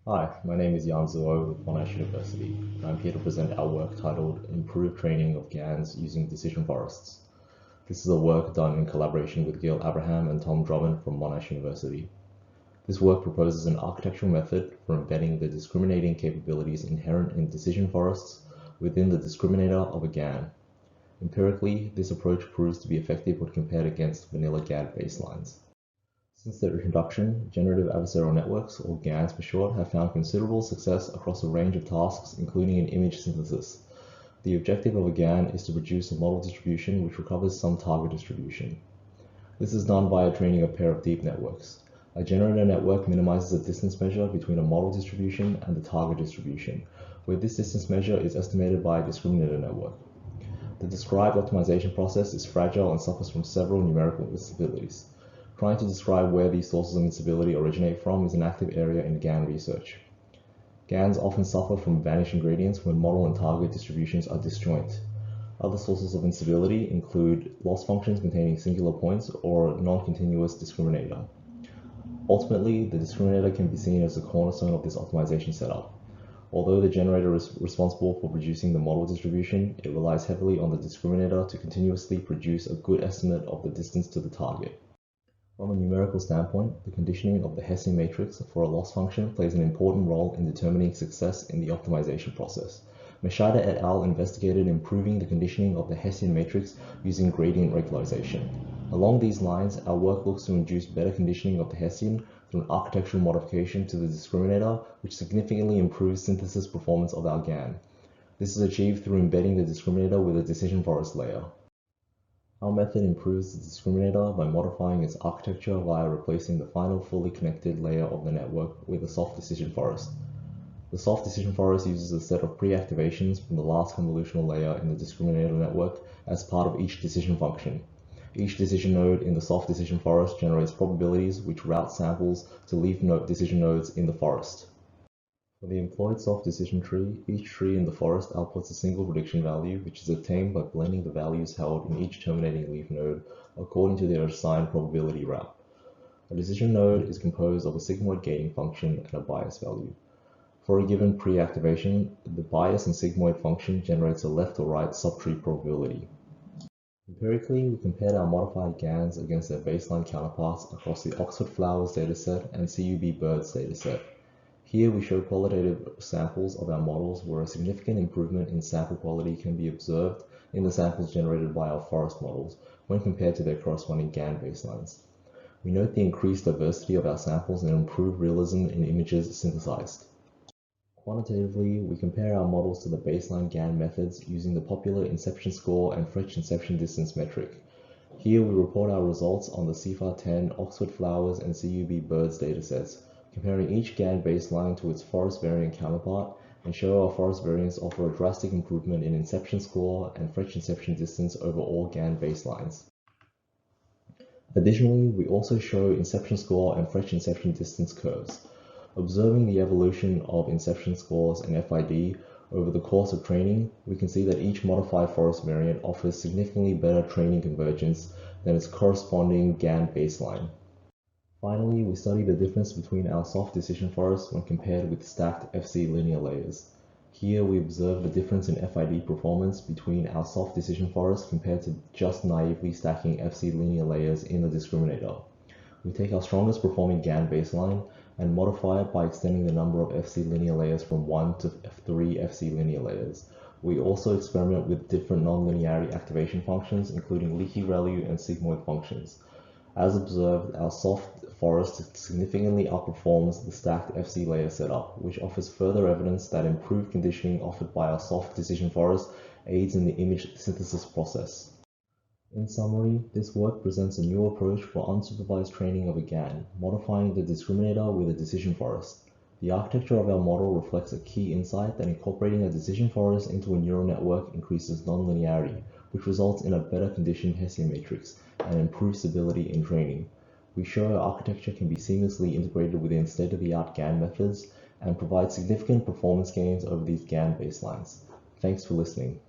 Hi, my name is Jan Zuo with Monash University, and I'm here to present our work titled Improved Training of GANs Using Decision Forests. This is a work done in collaboration with Gil Abraham and Tom Drummond from Monash University. This work proposes an architectural method for embedding the discriminating capabilities inherent in decision forests within the discriminator of a GAN. Empirically, this approach proves to be effective when compared against vanilla GAN baselines. Since their introduction, generative adversarial networks, or GANs for short, have found considerable success across a range of tasks, including in image synthesis. The objective of a GAN is to produce a model distribution which recovers some target distribution. This is done via training a pair of deep networks. A generator network minimizes the distance measure between a model distribution and the target distribution, where this distance measure is estimated by a discriminator network. The described optimization process is fragile and suffers from several numerical instabilities. Trying to describe where these sources of instability originate from is an active area in GAN research. GANs often suffer from vanishing gradients when model and target distributions are disjoint. Other sources of instability include loss functions containing singular points or non-continuous discriminator. Ultimately, the discriminator can be seen as the cornerstone of this optimization setup. Although the generator is responsible for producing the model distribution, it relies heavily on the discriminator to continuously produce a good estimate of the distance to the target. From a numerical standpoint, the conditioning of the Hessian matrix for a loss function plays an important role in determining success in the optimization process. Machida et al. Investigated improving the conditioning of the Hessian matrix using gradient regularization. Along these lines, our work looks to induce better conditioning of the Hessian through an architectural modification to the discriminator, which significantly improves synthesis performance of our GAN. This is achieved through embedding the discriminator with a decision forest layer. Our method improves the discriminator by modifying its architecture via replacing the final fully connected layer of the network with a soft decision forest. The soft decision forest uses a set of pre-activations from the last convolutional layer in the discriminator network as part of each decision function. Each decision node in the soft decision forest generates probabilities which route samples to leaf node decision nodes in the forest. For the employed soft decision tree, each tree in the forest outputs a single prediction value, which is obtained by blending the values held in each terminating leaf node according to their assigned probability route. A decision node is composed of a sigmoid gating function and a bias value. For a given pre-activation, the bias and sigmoid function generates a left or right subtree probability. Empirically, we compared our modified GANs against their baseline counterparts across the Oxford Flowers dataset and CUB Birds dataset. Here we show qualitative samples of our models where a significant improvement in sample quality can be observed in the samples generated by our forest models when compared to their corresponding GAN baselines. We note the increased diversity of our samples and improved realism in images synthesized. Quantitatively, we compare our models to the baseline GAN methods using the popular inception score and French inception distance metric. Here we report our results on the CIFAR 10, Oxford Flowers, and CUB Birds datasets, comparing each GAN baseline to its forest variant counterpart, and show our forest variants offer a drastic improvement in inception score and French inception distance over all GAN baselines. Additionally, we also show inception score and French inception distance curves. Observing the evolution of inception scores and FID over the course of training, we can see that each modified forest variant offers significantly better training convergence than its corresponding GAN baseline. Finally, we study the difference between our soft decision forests when compared with stacked FC linear layers. Here we observe the difference in FID performance between our soft decision forests compared to just naively stacking FC linear layers in the discriminator. We take our strongest performing GAN baseline and modify it by extending the number of FC linear layers from 1 to 3 FC linear layers. We also experiment with different nonlinearity activation functions, including leaky ReLU and sigmoid functions. As observed, our soft forest significantly outperforms the stacked FC layer setup, which offers further evidence that improved conditioning offered by our soft decision forest aids in the image synthesis process. In summary, this work presents a new approach for unsupervised training of a GAN, modifying the discriminator with a decision forest. The architecture of our model reflects a key insight that incorporating a decision forest into a neural network increases nonlinearity, which results in a better conditioned Hessian matrix and improved stability in training. We show our architecture can be seamlessly integrated within state-of-the-art GAN methods and provide significant performance gains over these GAN baselines. Thanks for listening.